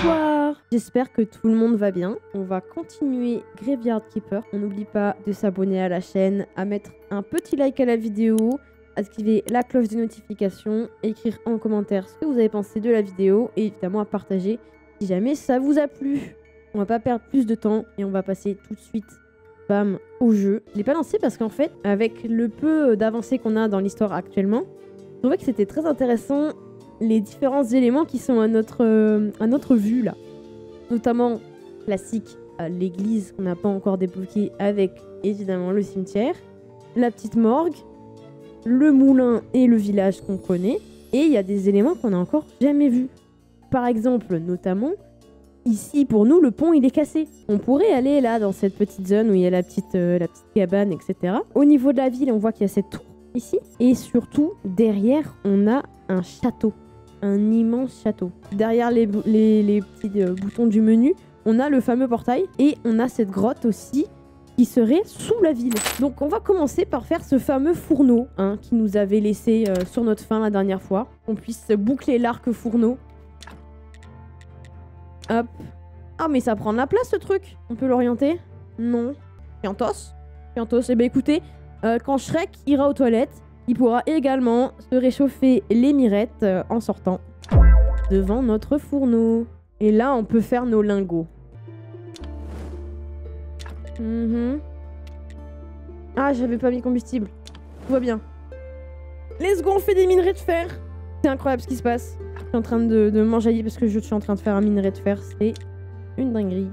Bonsoir. J'espère que tout le monde va bien. On va continuer Graveyard Keeper. On n'oublie pas de s'abonner à la chaîne, à mettre un petit like à la vidéo, activer la cloche de notification, écrire en commentaire ce que vous avez pensé de la vidéo et évidemment à partager si jamais ça vous a plu. On va pas perdre plus de temps et on va passer tout de suite bam au jeu. Je l'ai pas lancé parce qu'en fait, avec le peu d'avancées qu'on a dans l'histoire actuellement, je trouvais que c'était très intéressant les différents éléments qui sont à notre vue là. Notamment classique, l'église qu'on n'a pas encore débloquée avec évidemment le cimetière, la petite morgue, le moulin et le village qu'on connaît. Et il y a des éléments qu'on n'a encore jamais vus. Par exemple, notamment, ici pour nous, le pont il est cassé. On pourrait aller là dans cette petite zone où il y a la petite cabane, etc. Au niveau de la ville, on voit qu'il y a cette tour ici. Et surtout, derrière, on a un château. Un immense château. Derrière les petits boutons du menu, on a le fameux portail et on a cette grotte aussi qui serait sous la ville. Donc on va commencer par faire ce fameux fourneau qui nous avait laissé sur notre fin la dernière fois. Qu'on puisse boucler l'arc fourneau. Hop. Ah mais ça prend de la place ce truc. On peut l'orienter? Non. Piantos. Eh ben écoutez, quand Shrek ira aux toilettes, il pourra également se réchauffer les mirettes en sortant devant notre fourneau. Et là, on peut faire nos lingots. Ah, j'avais pas mis combustible. Tout va bien. Let's go, on fait des minerais de fer. C'est incroyable ce qui se passe. Je suis en train de m'enjailler parce que je suis en train de faire un minerai de fer. C'est une dinguerie.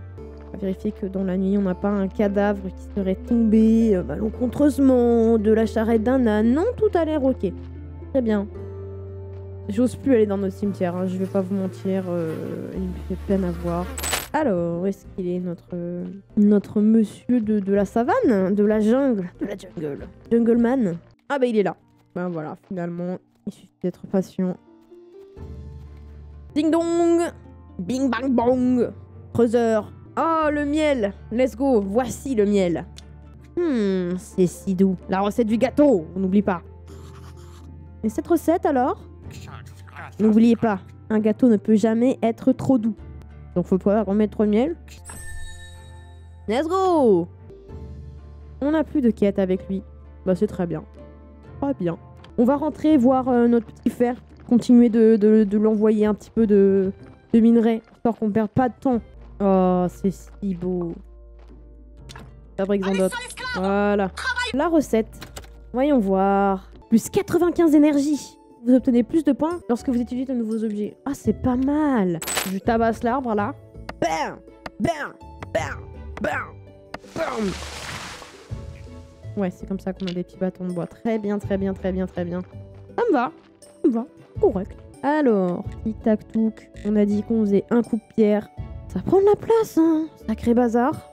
On va vérifier que dans la nuit, on n'a pas un cadavre qui serait tombé malencontreusement de la charrette d'un âne. Non, tout a l'air ok. Très bien. J'ose plus aller dans nos cimetières, hein, je vais pas vous mentir. Il me fait peine à voir. Alors, où est-ce qu'il est notre monsieur de la savane? De la jungle? De la jungle. Jungleman? Ah bah il est là. Ben voilà, finalement, il suffit d'être patient. Ding dong! Bing bang bong! Creuseur! Oh, le miel! Let's go! Voici le miel! C'est si doux. La recette du gâteau, on n'oublie pas. Et cette recette, alors? N'oubliez pas, un gâteau ne peut jamais être trop doux. Donc faut pas remettre trop de miel. Let's go! On n'a plus de quête avec lui. Bah c'est très bien. Très bien. On va rentrer voir notre petit fer. Continuer de l'envoyer un petit peu de minerais. Histoire qu'on perde pas de temps. Oh, c'est si beau. Fabrique d'autres. Voilà. La recette. Voyons voir. Plus 95 énergie. Vous obtenez plus de points lorsque vous utilisez de nouveaux objets. Ah, c'est pas mal. Je tabasse l'arbre là. Bam! Bam! Bam! Bam! Bam! Ouais, c'est comme ça qu'on a des petits bâtons de bois. Très bien, très bien, très bien, très bien. Ça me va. Ça me va. Correct. Alors, tic-tac-touc. On a dit qu'on faisait un coup de pierre. Ça prend de la place, hein. Sacré bazar.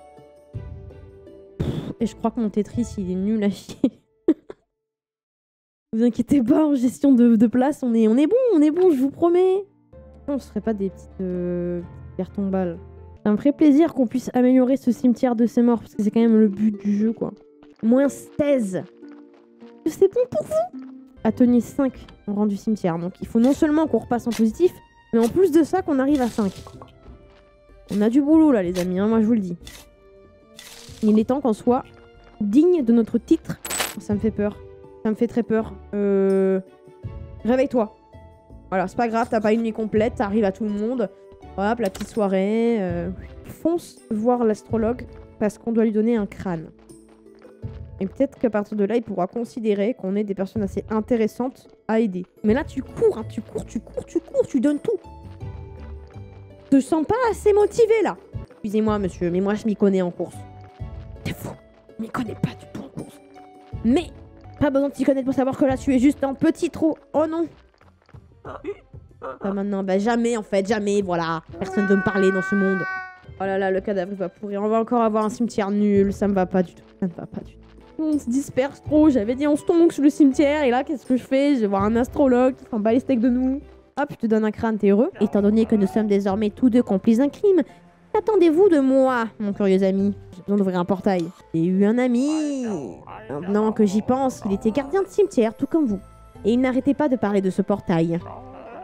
Et je crois que mon Tetris, il est nul à chier. Vous inquiétez pas, en gestion de place, on est bon, je vous promets. On se ferait pas des petites pierres tombales. Ça me ferait plaisir qu'on puisse améliorer ce cimetière de ces morts, parce que c'est quand même le but du jeu, quoi. Moins 16. C'est bon pour vous? Atelier 5, on rend du cimetière. Donc il faut non seulement qu'on repasse en positif, mais en plus de ça, qu'on arrive à 5. On a du boulot là, les amis, hein, moi je vous le dis. Il est temps qu'on soit digne de notre titre. Ça me fait peur. Ça me fait très peur. Réveille-toi. Voilà, c'est pas grave, t'as pas une nuit complète, ça arrive à tout le monde. Hop, la petite soirée. Fonce voir l'astrologue parce qu'on doit lui donner un crâne. Et peut-être qu'à partir de là, il pourra considérer qu'on est des personnes assez intéressantes à aider. Mais là, tu cours, hein, tu cours, tu donnes tout. Je te sens pas assez motivé là. Excusez-moi, monsieur, mais moi je m'y connais en course. C'est fou, je m'y connais pas du tout en course. Mais pas besoin de s'y connaître pour savoir que là, tu es juste un petit trou. Oh non. Pas maintenant, bah jamais en fait, jamais, voilà. Personne ne veut me parler dans ce monde. Oh là là, le cadavre va pourrir. On va encore avoir un cimetière nul, ça me va pas du tout. Ça me va pas du tout. On se disperse trop, j'avais dit on se tombe sur le cimetière et là qu'est-ce que je fais? Je vais voir un astrologue qui s'en bat les steaks de nous. Hop, je te donne un crâne, t'es heureux? Étant donné que nous sommes désormais tous deux complices d'un crime, qu'attendez-vous de moi, mon curieux ami? J'ai besoin d'ouvrir un portail. J'ai eu un ami. Maintenant que j'y pense, il était gardien de cimetière, tout comme vous. Et il n'arrêtait pas de parler de ce portail.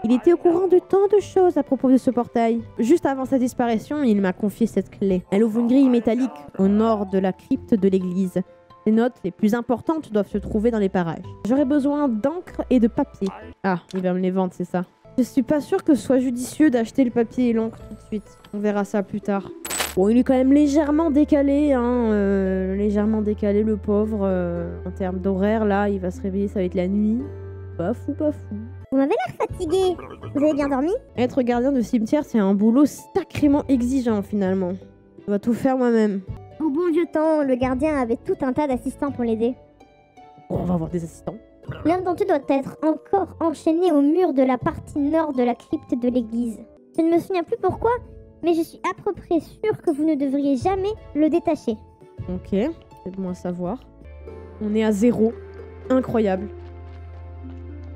Il était au courant de tant de choses à propos de ce portail. Juste avant sa disparition, il m'a confié cette clé. Elle ouvre une grille métallique au nord de la crypte de l'église. Les notes les plus importantes doivent se trouver dans les parages. J'aurais besoin d'encre et de papier. Ah, il va me les vendre, c'est ça. Je suis pas sûre que ce soit judicieux d'acheter le papier et l'encre tout de suite. On verra ça plus tard. Bon, il est quand même légèrement décalé, hein. Légèrement décalé, le pauvre. En termes d'horaire, là, il va se réveiller, ça va être la nuit. Pas fou, pas fou. Vous m'avez l'air fatigué. Vous avez bien dormi? Être gardien de cimetière, c'est un boulot sacrément exigeant, finalement. Je dois tout faire moi-même. Au bon vieux temps, le gardien avait tout un tas d'assistants pour l'aider. Bon, on va avoir des assistants. L'un d'entre eux doit être encore enchaîné au mur de la partie nord de la crypte de l'église. Je ne me souviens plus pourquoi, mais je suis à peu près sûre que vous ne devriez jamais le détacher. Ok, c'est bon à savoir. On est à 0. Incroyable.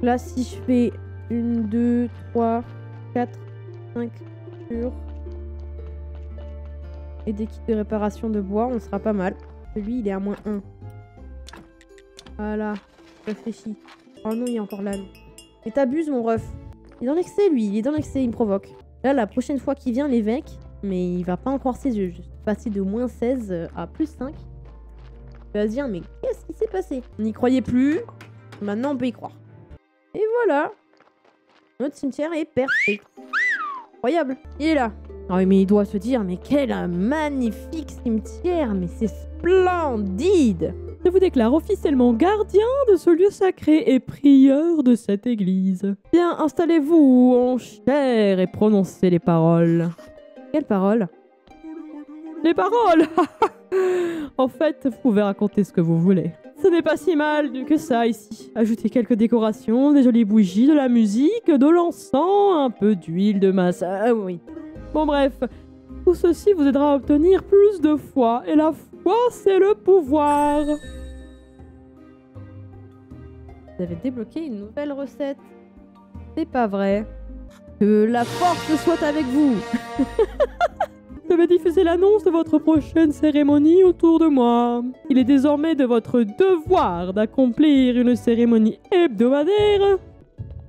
Là, si je fais 1, 2, 3, 4, 5 sur... et des kits de réparation de bois, on sera pas mal. Lui, il est à -1. Voilà. Réfléchis. Oh non, il y a encore l'âne. Mais t'abuses, mon ref. Il est dans l'excès, lui. Il est dans l'excès, il me provoque. Là, la prochaine fois qu'il vient, l'évêque, mais il va pas en croire ses yeux. Juste passer de -16 à +5. Il va se dire, mais qu'est-ce qui s'est passé? On n'y croyait plus. Maintenant, on peut y croire. Et voilà. Notre cimetière est parfait. Incroyable. Il est là. Ah oui, mais il doit se dire, mais quel un magnifique cimetière. Mais c'est splendide. Je vous déclare officiellement gardien de ce lieu sacré et prieur de cette église. Bien, installez-vous en chair et prononcez les paroles. Quelles paroles? Les paroles. En fait, vous pouvez raconter ce que vous voulez. Ce n'est pas si mal que ça ici. Ajoutez quelques décorations, des jolies bougies, de la musique, de l'encens, un peu d'huile de masse. Ah oui. Bon bref, tout ceci vous aidera à obtenir plus de foi. Et la foi, c'est le pouvoir. Vous avez débloqué une nouvelle recette. C'est pas vrai. Que la force soit avec vous. Je vais diffuser l'annonce de votre prochaine cérémonie autour de moi. Il est désormais de votre devoir d'accomplir une cérémonie hebdomadaire.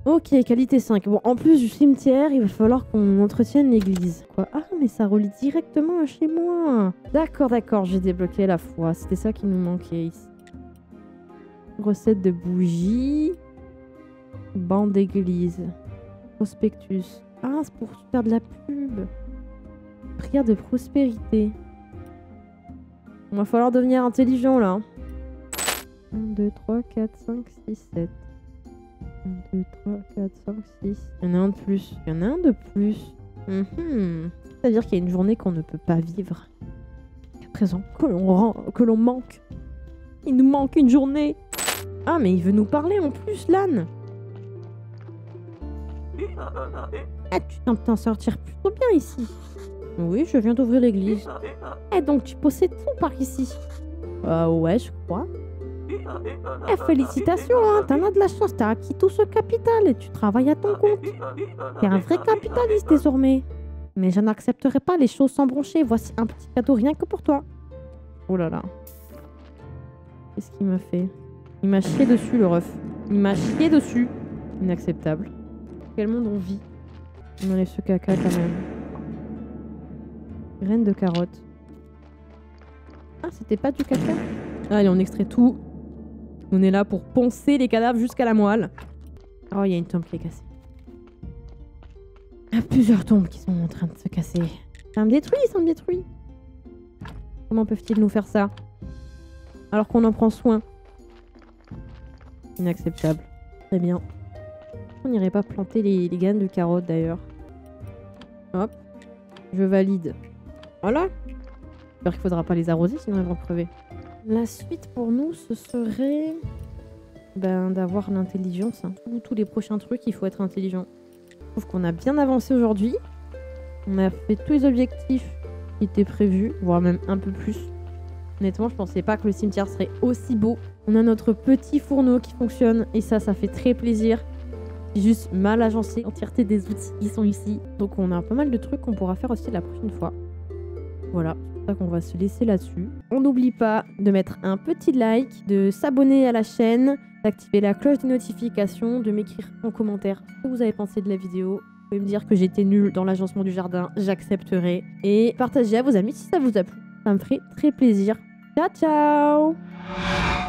Ok, qualité 5. Bon, en plus du cimetière, il va falloir qu'on entretienne l'église. Quoi? Ah, mais ça relie directement à chez moi. D'accord, d'accord, j'ai débloqué la foi. C'était ça qui nous manquait ici. Recette de bougies. Bande d'église. Prospectus. Ah, c'est pour faire de la pub. Prière de prospérité. Il va falloir devenir intelligent là. 1, 2, 3, 4, 5, 6, 7. 1, 2, 3, 4, 5, 6. Il y en a un de plus. Il y en a un de plus. C'est-à-dire qu'il y a une journée qu'on ne peut pas vivre. À présent, que l'on manque. Il nous manque une journée. Ah, mais il veut nous parler en plus, l'âne. Ah, tu t'en sortir plutôt bien ici. Oui, je viens d'ouvrir l'église. Eh, donc tu possèdes tout par ici? Ouais, je crois. Eh, félicitations, hein, t'en as de la chance, t'as acquis tout ce capital et tu travailles à ton compte. T'es un vrai capitaliste désormais. Mais je n'accepterai pas les choses sans broncher. Voici un petit cadeau rien que pour toi. Oh là là. Qu'est-ce qu'il m'a fait? Il m'a chié dessus, le ref. Il m'a chié dessus. Inacceptable. Quel monde on vit? On enlève ce caca quand même. Graines de carottes. Ah, c'était pas du caca? Allez, on extrait tout. On est là pour poncer les cadavres jusqu'à la moelle. Oh, il y a une tombe qui est cassée. Il y a plusieurs tombes qui sont en train de se casser. Ça me détruit, ça me détruit. Comment peuvent-ils nous faire ça? Alors qu'on en prend soin. Inacceptable. Très bien. On n'irait pas planter les graines de carottes d'ailleurs. Hop. Je valide. Voilà. J'espère qu'il faudra pas les arroser sinon elles vont crever. La suite pour nous ce serait d'avoir l'intelligence. Hein. Tous les prochains trucs il faut être intelligent. Je trouve qu'on a bien avancé aujourd'hui. On a fait tous les objectifs qui étaient prévus, voire même un peu plus. Honnêtement je pensais pas que le cimetière serait aussi beau. On a notre petit fourneau qui fonctionne et ça fait très plaisir. Juste mal agencé, l'entièreté des outils qui sont ici. Donc on a pas mal de trucs qu'on pourra faire aussi la prochaine fois. Voilà. pour ça qu'on va se laisser là-dessus. On n'oublie pas de mettre un petit like, de s'abonner à la chaîne, d'activer la cloche de notification, de m'écrire en commentaire ce que vous avez pensé de la vidéo. Vous pouvez me dire que j'étais nulle dans l'agencement du jardin, j'accepterai. Et partagez à vos amis si ça vous a plu. Ça me ferait très plaisir. Ciao ciao!